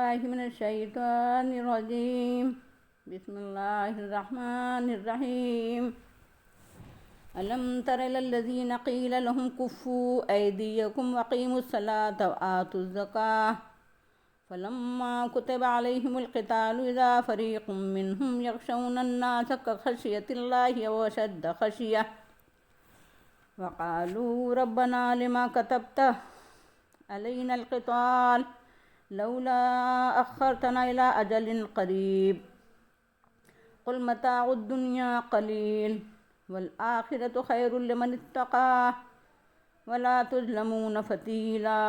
بالله من الشيطان الرجيم. بسم الله الرحمن الرحيم. ألم تر إلى الذين قيل لهم كفوا أيديكم وأقيموا الصلاة وآتوا الزكاة فلما كتب عليهم القتال إذا فريق منهم يخشون الناس كخشية الله وأشد خشية وقالوا ربنا لما كتبت علينا القتال لولا أخرتنا إلى أجل قريب قل متاع الدنيا قليل والآخرة خير لمن اتقى ولا تظلمون فتيلا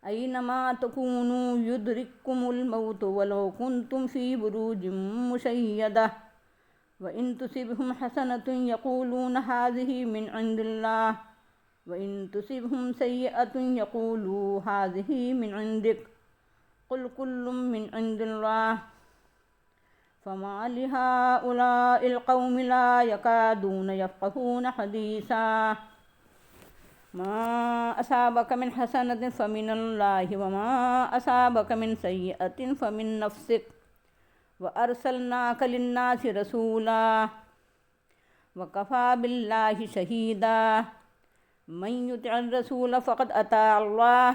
أينما تكونوا يدرككم الموت ولو كنتم في بروج مشيدة وإن تصبهم حسنة يقولون هذه من عند الله وإن تصبهم سيئة يقولوا هذه من عندك قل كل من عند الله فما لهؤلاء القوم لا يكادون يفقهون حديثا ما أصابك من حسنة فمن الله وما أصابك من سيئة فمن نفسك وأرسلناك للناس رسولا وكفى بالله شهيدا من يطع الرسول فقد أطاع الله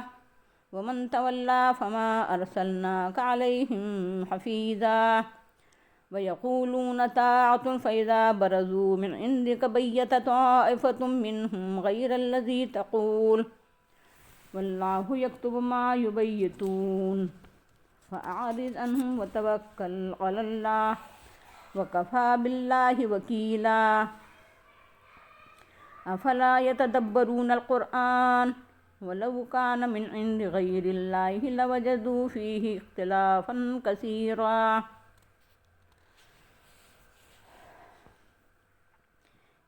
ومن تولى فما أرسلناك عليهم حفيظا ويقولون طاعة فإذا برزوا من عندك بيت طائفة منهم غير الذي تقول والله يكتب ما يبيتون فأعرض عنهم وتوكل على الله وكفى بالله وكيلا أفلا يتدبرون القرآن ولو كان من عند غير الله لوجدوا فيه اختلافا كثيرا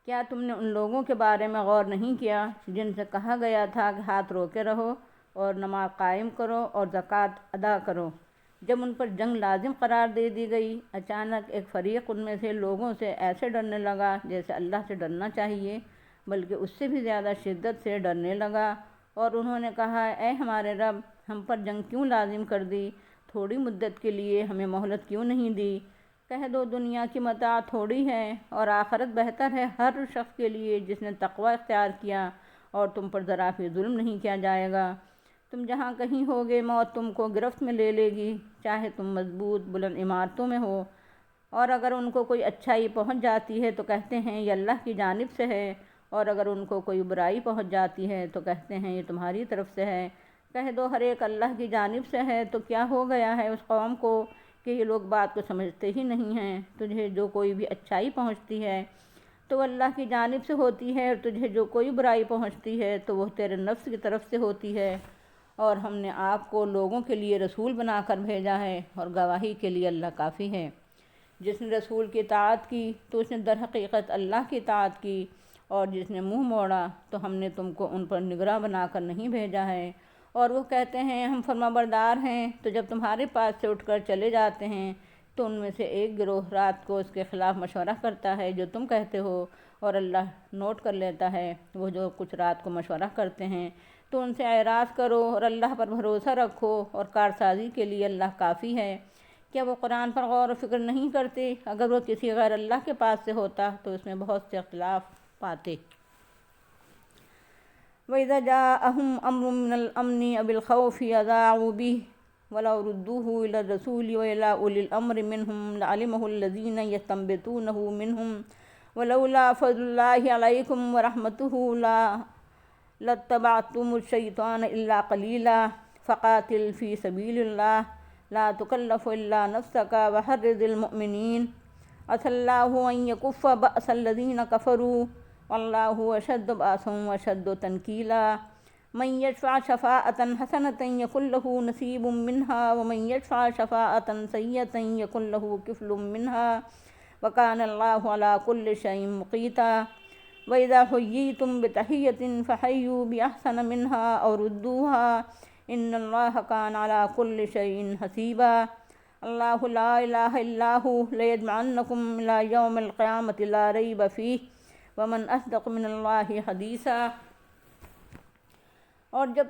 کیا تم نے ان لوگوں کے بارے میں غور نہیں کیا جن سے کہا گیا تھا کہ ہاتھ روکے رہو اور نماز قائم کرو اور زکوٰۃ ادا کرو؟ جب ان پر جنگ لازم قرار دے دی گئی، اچانک ایک فریق ان میں سے لوگوں سے ایسے ڈرنے لگا جیسے اللہ سے ڈرنا چاہیے، بلکہ اس سے بھی زیادہ شدت سے ڈرنے لگا، اور انہوں نے کہا اے ہمارے رب، ہم پر جنگ کیوں لازم کر دی؟ تھوڑی مدت کے لیے ہمیں مہلت کیوں نہیں دی؟ کہہ دو دنیا کی متاع تھوڑی ہے اور آخرت بہتر ہے ہر شخص کے لیے جس نے تقوی اختیار کیا، اور تم پر ذرا بھی ظلم نہیں کیا جائے گا۔ تم جہاں کہیں ہوگے موت تم کو گرفت میں لے لے گی، چاہے تم مضبوط بلند عمارتوں میں ہو، اور اگر ان کو کوئی اچھائی پہنچ جاتی ہے تو کہتے ہیں یہ اللہ کی جانب سے ہے، اور اگر ان کو کوئی برائی پہنچ جاتی ہے تو کہتے ہیں یہ تمہاری طرف سے ہے۔ کہہ دو ہر ایک اللہ کی جانب سے ہے، تو کیا ہو گیا ہے اس قوم کو کہ یہ لوگ بات کو سمجھتے ہی نہیں ہیں۔ تجھے جو کوئی بھی اچھائی پہنچتی ہے تو وہ اللہ کی جانب سے ہوتی ہے، اور تجھے جو کوئی برائی پہنچتی ہے تو وہ تیرے نفس کی طرف سے ہوتی ہے، اور ہم نے آپ کو لوگوں کے لیے رسول بنا کر بھیجا ہے، اور گواہی کے لیے اللہ کافی ہے۔ جس نے رسول کی اطاعت کی تو اس نے در حقیقت اللہ کی اطاعت کی، اور جس نے منہ موڑا تو ہم نے تم کو ان پر نگراں بنا کر نہیں بھیجا ہے۔ اور وہ کہتے ہیں ہم فرمانبردار ہیں، تو جب تمہارے پاس سے اٹھ کر چلے جاتے ہیں تو ان میں سے ایک گروہ رات کو اس کے خلاف مشورہ کرتا ہے جو تم کہتے ہو، اور اللہ نوٹ کر لیتا ہے وہ جو کچھ رات کو مشورہ کرتے ہیں، تو ان سے اعراض کرو اور اللہ پر بھروسہ رکھو، اور کارسازی کے لیے اللہ کافی ہے۔ کیا وہ قرآن پر غور و فکر نہیں کرتے؟ اگر وہ کسی غیر اللہ کے پاس سے ہوتا تو اس میں بہت سے اختلاف پاتے۔ وَإِذَا جَاءَهُمْ أَمْرٌ مِّنَ الْأَمْنِ أَوِ الْخَوْفِ أَذَاعُوا بِهِ وَلَوْ رُدُّوهُ إِلَى الرَّسُولِ وَإِلَى أُولِي الْأَمْرِ مِنْهُمْ لَعَلِمَهُ الَّذِينَ يَسْتَنبِطُونَهُ مِنْهُمْ وَلَوْلَا فَضْلُ اللَّهِ عَلَيْكُمْ وَرَحْمَتُهُ لَاتَّبَعْتُمُ الشَّيْطَانَ إِلَّا قَلِيلًا فَقَاتِلْ فِي سَبِيلِ اللَّهِ لَا تُكَلِّفُ إِلَّا نَفْسَكَ وَحَرِّضِ الْمُؤْمِنِينَ عَسَى اللَّهُ أَن يَكُفَّ بَأْسَ الَّذِينَ كَفَرُوا وَاللَّهُ أَشَدُّ بَأْسًا وَأَشَدُّ تَنكِيلًا من يشفع شفاعة حسنة يكن له نصيب منها ومن يشفع شفاعة سيئة يكن له كفل منها وكان الله على كل شيء مقيتا وإذا حييتم بتحية فحيوا بأحسن منها أو ردوها إن الله كان على كل شيء حسيبا الله لا إله إلا هو ليجمعنكم إلى يوم القيامة لا ريب فيه ومن أصدق من الله حديثا۔ اور جب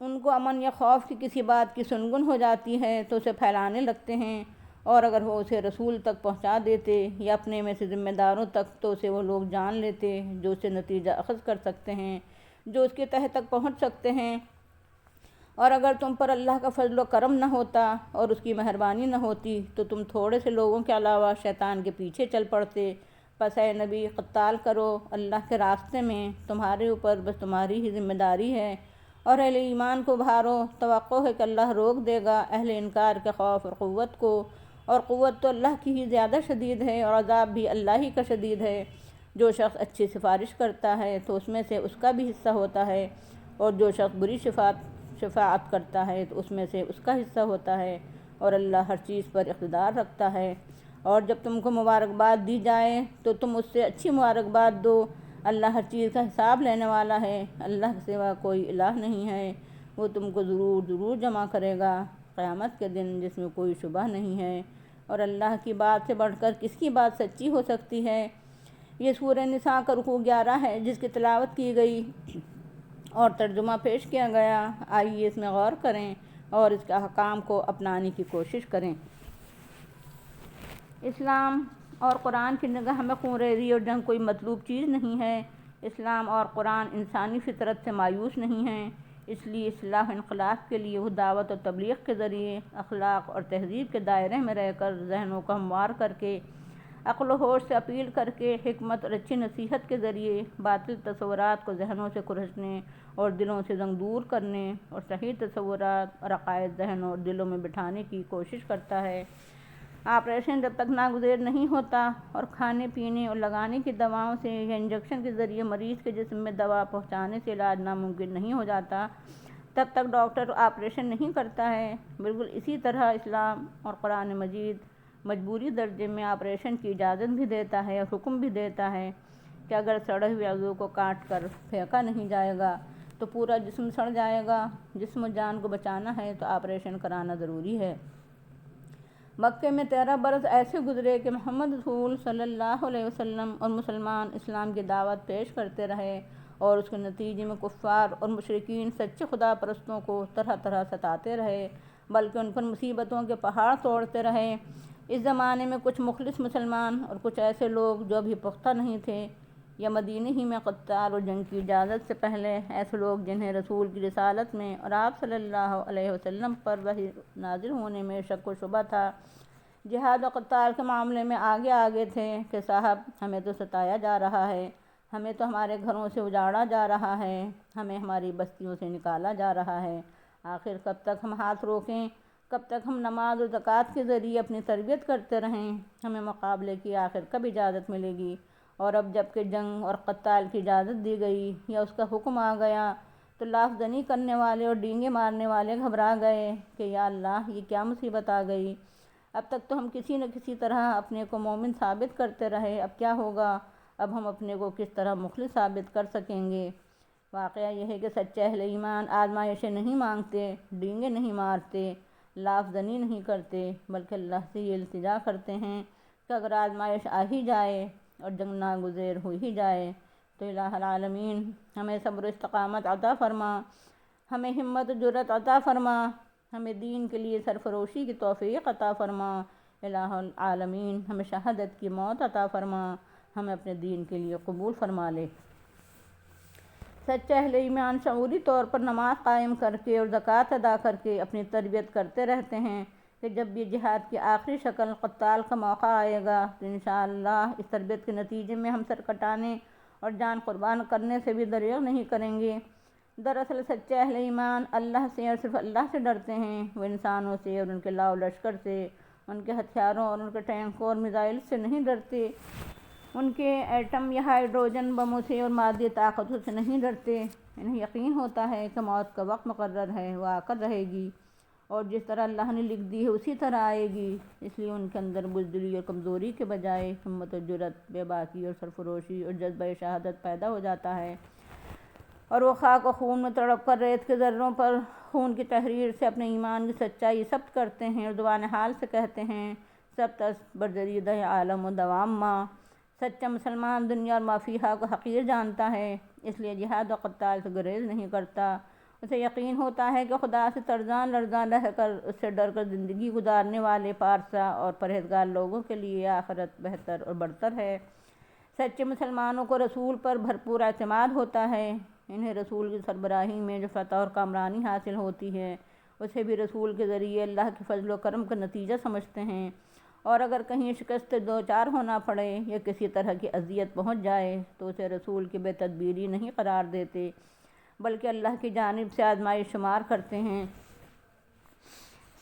ان کو امن یا خوف کی کسی بات کی سنگن ہو جاتی ہے تو اسے پھیلانے لگتے ہیں، اور اگر وہ اسے رسول تک پہنچا دیتے یا اپنے میں سے ذمہ داروں تک تو اسے وہ لوگ جان لیتے جو اسے نتیجہ اخذ کر سکتے ہیں، جو اس کے تہہ تک پہنچ سکتے ہیں۔ اور اگر تم پر اللہ کا فضل و کرم نہ ہوتا اور اس کی مہربانی نہ ہوتی تو تم تھوڑے سے لوگوں کے علاوہ شیطان کے پیچھے چل پڑتے۔ پس اے نبی، قتال کرو اللہ کے راستے میں، تمہارے اوپر بس تمہاری ہی ذمہ داری ہے، اور اہل ایمان کو ابھارو، توقع ہے کہ اللہ روک دے گا اہل انکار کے خوف اور قوت کو، اور قوت تو اللہ کی ہی زیادہ شدید ہے اور عذاب بھی اللہ ہی کا شدید ہے۔ جو شخص اچھی سفارش کرتا ہے تو اس میں سے اس کا بھی حصہ ہوتا ہے، اور جو شخص بری شفاعت کرتا ہے تو اس میں سے اس کا حصہ ہوتا ہے، اور اللہ ہر چیز پر اقتدار رکھتا ہے۔ اور جب تم کو مبارکباد دی جائے تو تم اس سے اچھی مبارکباد دو، اللہ ہر چیز کا حساب لینے والا ہے، اللہ کے سوا کوئی الہ نہیں ہے، وہ تم کو ضرور جمع کرے گا قیامت کے دن جس میں کوئی شبہ نہیں ہے، اور اللہ کی بات سے بڑھ کر کس کی بات سچی ہو سکتی ہے۔ یہ سورہ نساء کا رکوع 11 ہے جس کی تلاوت کی گئی اور ترجمہ پیش کیا گیا۔ آئیے اس میں غور کریں اور اس کے احکام کو اپنانے کی کوشش کریں۔ اسلام اور قرآن کی نگاہ میں خون ریزی اور جنگ کوئی مطلوب چیز نہیں ہے۔ اسلام اور قرآن انسانی فطرت سے مایوس نہیں ہیں، اس لیے اصلاح و انقلاب کے لیے وہ دعوت اور تبلیغ کے ذریعے اخلاق اور تہذیب کے دائرے میں رہ کر ذہنوں کو ہموار کر کے، عقل و ہوش سے اپیل کر کے، حکمت اور اچھی نصیحت کے ذریعے باطل تصورات کو ذہنوں سے کھرچنے اور دلوں سے زنگ دور کرنے اور صحیح تصورات اور عقائد ذہنوں اور دلوں میں بٹھانے کی کوشش کرتا ہے۔ آپریشن جب تک ناگزیر نہیں ہوتا اور کھانے پینے اور لگانے کی دواؤں سے یا انجیکشن کے ذریعے مریض کے جسم میں دوا پہنچانے سے علاج ناممکن نہیں ہو جاتا، تب تک ڈاکٹر آپریشن نہیں کرتا ہے۔ بالکل اسی طرح اسلام اور قرآن مجید مجبوری درجے میں آپریشن کی اجازت بھی دیتا ہے اور حکم بھی دیتا ہے کہ اگر سڑے ہوئے عضو کو کاٹ کر پھینکا نہیں جائے گا تو پورا جسم سڑ جائے گا۔ جسم و جان کو بچانا ہے تو آپریشن کرانا ضروری ہے۔ مکے میں 13 برس ایسے گزرے کہ محمد رسول صلی اللہ علیہ وسلم اور مسلمان اسلام کی دعوت پیش کرتے رہے، اور اس کے نتیجے میں کفار اور مشرکین سچے خدا پرستوں کو طرح طرح ستاتے رہے، بلکہ ان پر مصیبتوں کے پہاڑ توڑتے رہے۔ اس زمانے میں کچھ مخلص مسلمان اور کچھ ایسے لوگ جو ابھی پختہ نہیں تھے، یا مدینے ہی میں قتال اور جنگ کی اجازت سے پہلے ایسے لوگ جنہیں رسول کی رسالت میں اور آپ صلی اللہ علیہ وسلم پر وحی نازل ہونے میں شک و شبہ تھا، جہاد و قتال کے معاملے میں آگے تھے کہ صاحب ہمیں تو ستایا جا رہا ہے، ہمیں تو ہمارے گھروں سے اجاڑا جا رہا ہے، ہمیں ہماری بستیوں سے نکالا جا رہا ہے، آخر کب تک ہم ہاتھ روکیں، کب تک ہم نماز و زکوٰۃ کے ذریعے اپنی تربیت کرتے رہیں، ہمیں مقابلے کی آخر کب اجازت ملے گی؟ اور اب جب کہ جنگ اور قتال کی اجازت دی گئی یا اس کا حکم آ گیا تو لاف زنی کرنے والے اور ڈینگے مارنے والے گھبرا گئے کہ یا اللہ یہ کیا مصیبت آ گئی، اب تک تو ہم کسی نہ کسی طرح اپنے کو مومن ثابت کرتے رہے، اب کیا ہوگا، اب ہم اپنے کو کس طرح مخلص ثابت کر سکیں گے؟ واقعہ یہ ہے کہ سچے اہل ایمان آزمائشیں نہیں مانگتے، ڈینگے نہیں مارتے، لاف زنی نہیں کرتے، بلکہ اللہ سے یہ التجا کرتے ہیں کہ اگر آزمائش آ ہی جائے اور جنگ ناگزیر ہو ہی جائے تو الہ العالمین ہمیں صبر و استقامت عطا فرما، ہمیں ہمت و جرأت عطا فرما، ہمیں دین کے لیے سرفروشی کی توفیق عطا فرما، الہ العالمین ہمیں شہادت کی موت عطا فرما، ہمیں اپنے دین کے لیے قبول فرما لے۔ سچے اہل ایمان شعوری طور پر نماز قائم کر کے اور زکوٰۃ ادا کر کے اپنی تربیت کرتے رہتے ہیں کہ جب یہ جہاد کی آخری شکل قتال کا موقع آئے گا تو انشاءاللہ اس تربیت کے نتیجے میں ہم سر کٹانے اور جان قربان کرنے سے بھی دریغ نہیں کریں گے۔ دراصل سچے اہل ایمان اللہ سے اور صرف اللہ سے ڈرتے ہیں، وہ انسانوں سے اور ان کے لاؤ لشکر سے، ان کے ہتھیاروں اور ان کے ٹینکوں اور میزائل سے نہیں ڈرتے، ان کے ایٹم یا ہائیڈروجن بموں سے اور مادی طاقتوں سے نہیں ڈرتے۔ انہیں یقین ہوتا ہے کہ موت کا وقت مقرر ہے، وہ آ کر رہے گی اور جس طرح اللہ نے لکھ دی ہے اسی طرح آئے گی، اس لیے ان کے اندر بزدلی اور کمزوری کے بجائے ہمت و جرأت، بے باکی اور سرفروشی اور جذبہ شہادت پیدا ہو جاتا ہے، اور وہ خاک و خون میں تڑپ کر ریت کے ذروں پر خون کی تحریر سے اپنے ایمان کی سچائی ثبت کرتے ہیں اور زبان حال سے کہتے ہیں سبتس برجریدہ عالم و دوام ماں۔ سچا مسلمان دنیا اور ما فیہا کو حقیر جانتا ہے، اس لیے جہاد و قتال سے گریز نہیں کرتا اسے یقین ہوتا ہے کہ خدا سے ترجان لرزاں رہ کر اس سے ڈر کر زندگی گزارنے والے پارسا اور پرہیزگار لوگوں کے لیے آخرت بہتر اور برتر ہے۔ سچے مسلمانوں کو رسول پر بھرپور اعتماد ہوتا ہے۔ انہیں رسول کی سربراہی میں جو فتح اور کامرانی حاصل ہوتی ہے اسے بھی رسول کے ذریعے اللہ کے فضل و کرم کا نتیجہ سمجھتے ہیں، اور اگر کہیں شکست دوچار ہونا پڑے یا کسی طرح کی اذیت پہنچ جائے تو اسے رسول کی بے تدبیری نہیں قرار دیتے بلکہ اللہ کی جانب سے آزمائش شمار کرتے ہیں۔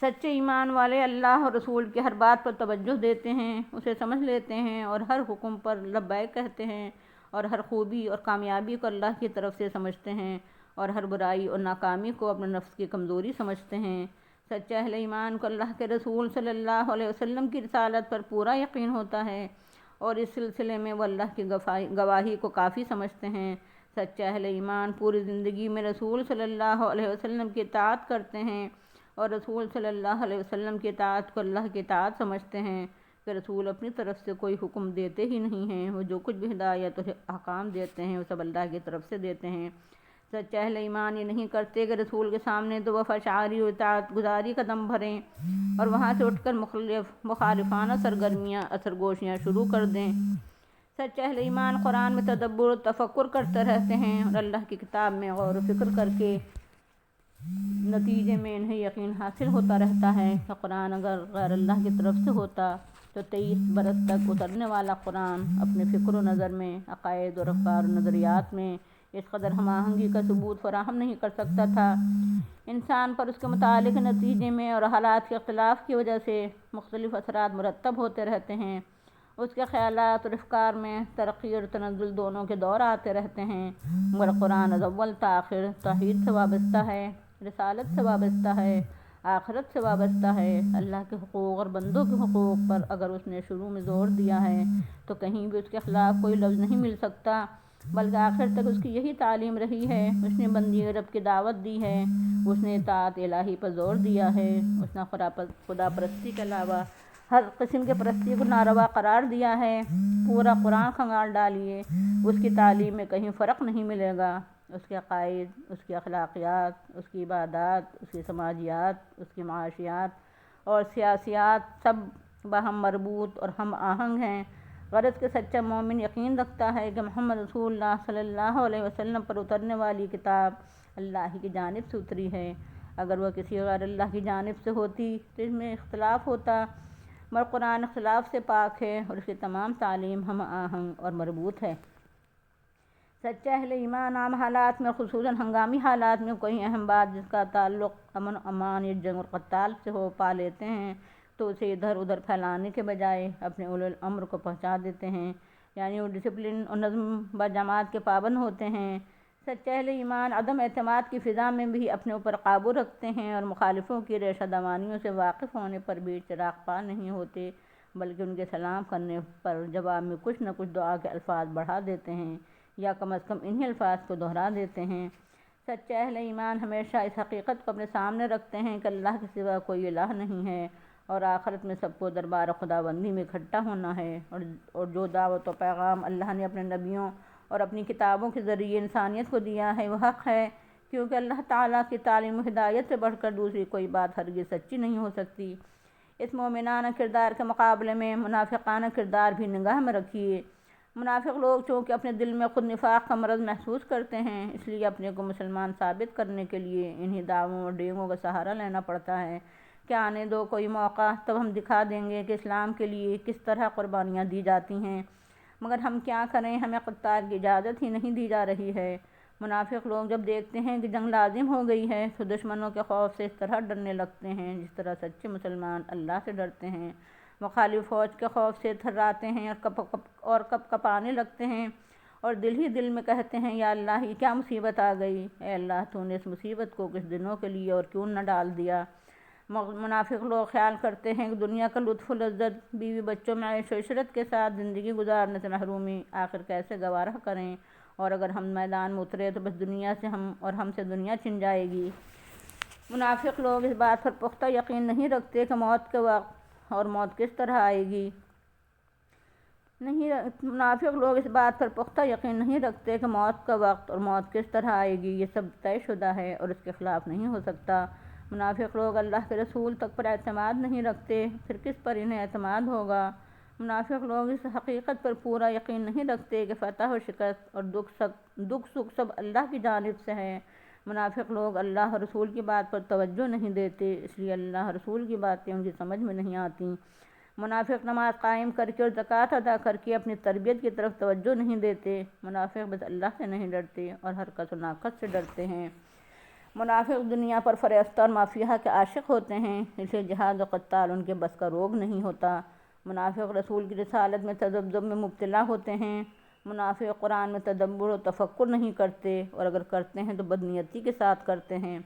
سچے ایمان والے اللہ اور رسول کی ہر بات پر توجہ دیتے ہیں، اسے سمجھ لیتے ہیں اور ہر حکم پر لبیک کہتے ہیں، اور ہر خوبی اور کامیابی کو اللہ کی طرف سے سمجھتے ہیں اور ہر برائی اور ناکامی کو اپنے نفس کی کمزوری سمجھتے ہیں۔ سچے اہل ایمان کو اللہ کے رسول صلی اللہ علیہ وسلم کی رسالت پر پورا یقین ہوتا ہے اور اس سلسلے میں وہ اللہ کی گواہی کو کافی سمجھتے ہیں۔ سچے اہل ایمان پوری زندگی میں رسول صلی اللہ علیہ وسلم کی اطاعت کرتے ہیں اور رسول صلی اللہ علیہ وسلم کی اطاعت کو اللہ کی اطاعت سمجھتے ہیں کہ رسول اپنی طرف سے کوئی حکم دیتے ہی نہیں ہیں، وہ جو کچھ بھی ہدایت اور احکام دیتے ہیں وہ سب اللہ کی طرف سے دیتے ہیں۔ سچے اہل ایمان یہ نہیں کرتے کہ رسول کے سامنے تو وہ فشاری و اطاعت گزاری کا دم بھریں اور وہاں سے اٹھ کر مخالفانہ سرگرمیاں سرگوشیاں شروع کر دیں۔ سچے اہل ایمان قرآن میں تدبر و تفکر کرتے رہتے ہیں اور اللہ کی کتاب میں غور و فکر کر کے نتیجے میں انہیں یقین حاصل ہوتا رہتا ہے کہ قرآن اگر غیر اللہ کی طرف سے ہوتا تو 23 برس تک اترنے والا قرآن اپنے فکر و نظر میں، عقائد اور افکار و نظریات میں اس قدر ہم آہنگی کا ثبوت فراہم نہیں کر سکتا تھا۔ انسان پر اس کے متعلق نتیجے میں اور حالات کے اختلاف کی وجہ سے مختلف اثرات مرتب ہوتے رہتے ہیں۔ اس کے خیالات اور افکار میں ترقی اور تنزل دونوں کے دور آتے رہتے ہیں، مگر قرآن از اول تا آخر توحید سے وابستہ ہے، رسالت سے وابستہ ہے، آخرت سے وابستہ ہے۔ اللہ کے حقوق اور بندوں کے حقوق پر اگر اس نے شروع میں زور دیا ہے تو کہیں بھی اس کے خلاف کوئی لفظ نہیں مل سکتا، بلکہ آخر تک اس کی یہی تعلیم رہی ہے۔ اس نے بندگی رب کی دعوت دی ہے، اس نے اطاعت الہی پر زور دیا ہے، اس نے خدا پرستی کے علاوہ ہر قسم کے پرستی کو ناروا قرار دیا ہے۔ پورا قرآن کھنگال ڈالیے، اس کی تعلیم میں کہیں فرق نہیں ملے گا۔ اس کے عقائد، اس کی اخلاقیات، اس کی عبادات، اس کی سماجیات، اس کی معاشیات اور سیاسیات سب باہم مربوط اور ہم آہنگ ہیں۔ غرض کہ سچا مومن یقین رکھتا ہے کہ محمد رسول اللہ صلی اللہ علیہ وسلم پر اترنے والی کتاب اللہ کی جانب سے اتری ہے۔ اگر وہ کسی غیر اللہ کی جانب سے ہوتی تو اس میں اختلاف ہوتا، مگر قرآن اختلاف سے پاک ہے اور اس کی تمام تعلیم ہم آہنگ اور مربوط ہے۔ سچا اہل ایمان عام حالات میں خصوصاً ہنگامی حالات میں کوئی اہم بات جس کا تعلق امن و امان یا جنگ اور قتال سے ہو پا لیتے ہیں تو اسے ادھر ادھر پھیلانے کے بجائے اپنے اولو الامر کو پہنچا دیتے ہیں، یعنی وہ ڈسپلن اور نظم بجماعت کے پابند ہوتے ہیں۔ سچے اہل ایمان عدم اعتماد کی فضا میں بھی اپنے اوپر قابو رکھتے ہیں اور مخالفوں کی ریشہ دوانیوں سے واقف ہونے پر بھی چراغ پا نہیں ہوتے، بلکہ ان کے سلام کرنے پر جواب میں کچھ نہ کچھ دعا کے الفاظ بڑھا دیتے ہیں یا کم از کم انہی الفاظ کو دہرا دیتے ہیں۔ سچے اہل ایمان ہمیشہ اس حقیقت کو اپنے سامنے رکھتے ہیں کہ اللہ کے سوا کوئی الہ نہیں ہے اور آخرت میں سب کو دربار خداوندی میں اکٹھا ہونا ہے، اور جو دعوت و پیغام اللہ نے اپنے نبیوں اور اپنی کتابوں کے ذریعے انسانیت کو دیا ہے وہ حق ہے، کیونکہ اللہ تعالیٰ کی تعلیم و ہدایت سے بڑھ کر دوسری کوئی بات ہرگز سچی نہیں ہو سکتی۔ اس مومنانہ کردار کے مقابلے میں منافقانہ کردار بھی نگاہ میں رکھیے۔ منافق لوگ چونکہ اپنے دل میں خود نفاق کا مرض محسوس کرتے ہیں، اس لیے اپنے کو مسلمان ثابت کرنے کے لیے انہی دعووں اور ڈینگوں کا سہارا لینا پڑتا ہے کہ آنے دو کوئی موقع، تب ہم دکھا دیں گے کہ اسلام کے لیے کس طرح قربانیاں دی جاتی ہیں، مگر ہم کیا کریں، ہمیں قتال کی اجازت ہی نہیں دی جا رہی ہے۔ منافق لوگ جب دیکھتے ہیں کہ جنگ لازم ہو گئی ہے تو دشمنوں کے خوف سے اس طرح ڈرنے لگتے ہیں جس طرح سچے مسلمان اللہ سے ڈرتے ہیں۔ مخالف فوج کے خوف سے تھراتے ہیں اور کپ کپانے لگتے ہیں اور دل ہی دل میں کہتے ہیں یا اللہ یہ کیا مصیبت آ گئی، اے اللہ تو نے اس مصیبت کو کچھ دنوں کے لیے اور کیوں نہ ڈال دیا۔ منافق لوگ خیال کرتے ہیں کہ دنیا کا لطف و لذت، بیوی بچوں میں عیش و عشرت کے ساتھ زندگی گزارنے سے محرومی آخر کیسے گوارا کریں، اور اگر ہم میدان میں اترے تو بس دنیا سے ہم سے دنیا چھن جائے گی۔ منافق لوگ اس بات پر پختہ یقین نہیں رکھتے کہ موت کے وقت اور موت کس طرح آئے گی۔ منافق لوگ اس بات پر پختہ یقین نہیں رکھتے کہ موت کا وقت اور موت کس طرح آئے گی یہ سب طے شدہ ہے اور اس کے خلاف نہیں ہو سکتا۔ منافق لوگ اللہ کے رسول تک پر اعتماد نہیں رکھتے، پھر کس پر انہیں اعتماد ہوگا؟ منافق لوگ اس حقیقت پر پورا یقین نہیں رکھتے کہ فتح و شکست اور دکھ سکھ سب اللہ کی جانب سے ہے۔ منافق لوگ اللہ اور رسول کی بات پر توجہ نہیں دیتے، اس لیے اللہ اور رسول کی باتیں ان کی سمجھ میں نہیں آتیں۔ منافق نماز قائم کر کے اور زکوٰۃ ادا کر کے اپنی تربیت کی طرف توجہ نہیں دیتے۔ منافق بس اللہ سے نہیں ڈرتے اور حرکت و ناقص سے ڈرتے ہیں۔ منافق دنیا پر فریفتہ اور مافیہ کے عاشق ہوتے ہیں، اسے جہاد و قتال ان کے بس کا روگ نہیں ہوتا۔ منافق رسول کی رسالت میں تذبذب میں مبتلا ہوتے ہیں۔ منافق قرآن میں تدبر و تفکر نہیں کرتے، اور اگر کرتے ہیں تو بدنیتی کے ساتھ کرتے ہیں۔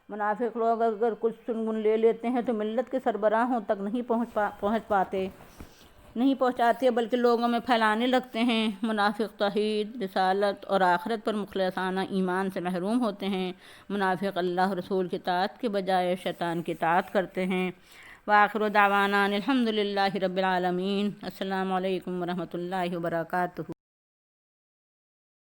منافق لوگ اگر کچھ سنگن لے لیتے ہیں تو ملت کے سربراہوں تک نہیں پہنچاتے بلکہ لوگوں میں پھیلانے لگتے ہیں۔ منافق توحید، رسالت اور آخرت پر مخلصانہ ایمان سے محروم ہوتے ہیں۔ منافق اللہ رسول کی اطاعت کے بجائے شیطان کی اطاعت کرتے ہیں۔ وآخر دعوانا الحمد للہ رب العالمین۔ السلام علیکم ورحمۃ اللہ وبرکاتہ۔